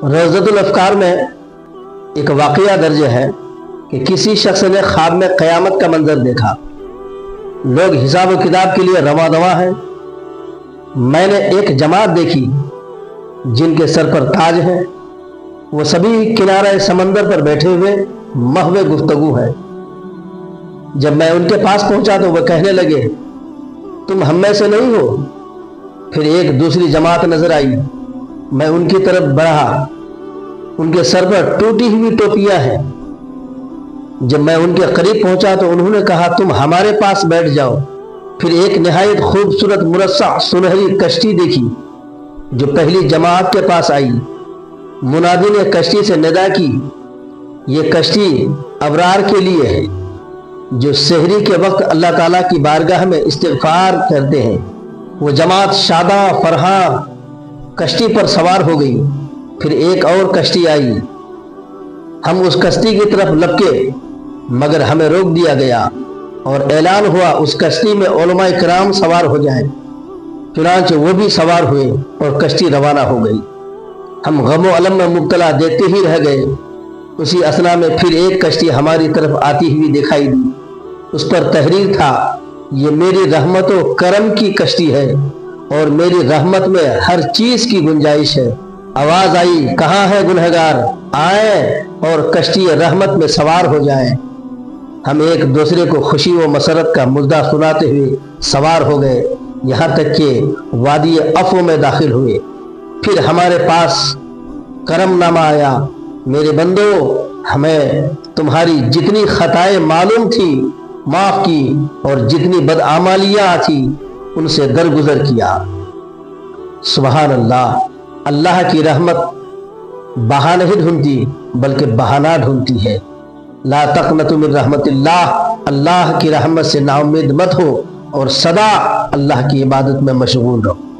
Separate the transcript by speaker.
Speaker 1: روضۃ الافکار میں ایک واقعہ درج ہے کہ کسی شخص نے خواب میں قیامت کا منظر دیکھا۔ لوگ حساب و کتاب کے لیے رواں دواں ہیں۔ میں نے ایک جماعت دیکھی جن کے سر پر تاج ہیں، وہ سبھی کنارہ سمندر پر بیٹھے ہوئے محو گفتگو ہے۔ جب میں ان کے پاس پہنچا تو وہ کہنے لگے، تم ہم میں سے نہیں ہو؟ پھر ایک دوسری جماعت نظر آئی، میں ان کی طرف بڑھا، ان کے سر پر ٹوٹی ہوئی ٹوپیاں ہیں۔ جب میں ان کے قریب پہنچا تو انہوں نے کہا، تم ہمارے پاس بیٹھ جاؤ۔ پھر ایک نہایت خوبصورت مرصع سنہری کشتی دیکھی جو پہلی جماعت کے پاس آئی۔ منادی نے کشتی سے ندا کی، یہ کشتی ابرار کے لیے ہے جو سحری کے وقت اللہ تعالیٰ کی بارگاہ میں استغفار کرتے ہیں۔ وہ جماعت شاداں فرحاں کشتی پر سوار ہو گئی۔ پھر ایک اور کشتی آئی، ہم اس کشتی کی طرف لپکے مگر ہمیں روک دیا گیا اور اعلان ہوا اس کشتی میں علماء کرام سوار ہو جائیں۔ چنانچہ وہ بھی سوار ہوئے اور کشتی روانہ ہو گئی۔ ہم غم و علم میں مبتلا دیکھتے ہی رہ گئے۔ اسی اثنا میں پھر ایک کشتی ہماری طرف آتی ہوئی دکھائی دی۔ اس پر تحریر تھا، یہ میری رحمت و کرم کی کشتی ہے اور میری رحمت میں ہر چیز کی گنجائش ہے۔ آواز آئی، کہاں ہے گنہگار؟ آئیں اور کشتی رحمت میں سوار ہو جائیں۔ ہم ایک دوسرے کو خوشی و مسرت کا مژدہ سناتے ہوئے سوار ہو گئے، یہاں تک کہ وادی عفو میں داخل ہوئے۔ پھر ہمارے پاس کرم نامہ آیا، میرے بندو، ہمیں تمہاری جتنی خطائیں معلوم تھی معاف کی اور جتنی بدعمالیاں تھی ان سے درگزر کیا۔ سبحان اللہ، اللہ کی رحمت بہا نہیں ڈھونڈتی بلکہ بہانہ ڈھونڈتی ہے۔ لا تقنطوا من رحمت اللہ، اللہ کی رحمت سے نا امید مت ہو اور سدا اللہ کی عبادت میں مشغول رہو۔